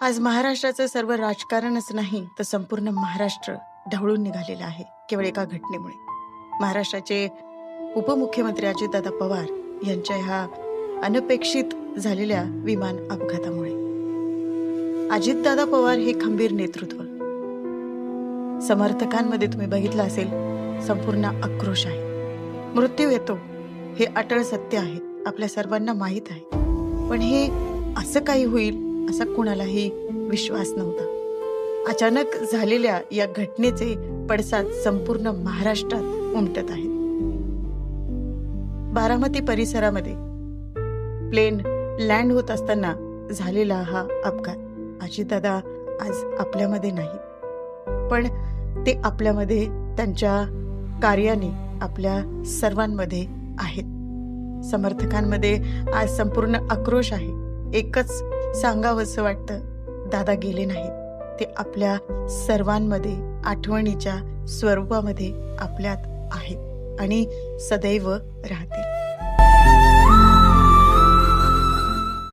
आज महाराष्ट्राचं सर्व राजकारणच नाही तर संपूर्ण महाराष्ट्र ढवळून निघालेलं आहे केवळ एका घटनेमुळे. महाराष्ट्राचे उपमुख्यमंत्री अजितदादा पवार यांच्या ह्या अनपेक्षित झालेल्या विमान अपघातामुळे. अजितदादा पवार हे खंबीर नेतृत्व. समर्थकांमध्ये तुम्ही बघितलं असेल संपूर्ण आक्रोश आहे. मृत्यू येतो हे अटळ सत्य आहे, आपल्या सर्वांना माहीत आहे. पण हे असं काही होईल असा कुणालाही विश्वास नव्हता. अचानक झालेल्या या घटनेचे पडसाद संपूर्ण महाराष्ट्रात उमटत आहेत. बारामती परिसरामध्ये प्लेन लँड होत असताना झालेला हा अपघात. अजितदादा आज आपल्यामध्ये नाही, पण ते आपल्यामध्ये त्यांच्या कार्याने आपल्या सर्वांमध्ये आहेत. समर्थकांमध्ये आज संपूर्ण आक्रोश आहे. एकच सांगावंसं वाटतं, दादा गेले नाहीत, ते आपल्या सर्वांमध्ये आठवणीच्या स्वरूपामध्ये आपल्यात आहेत आणि सदैव राहतील.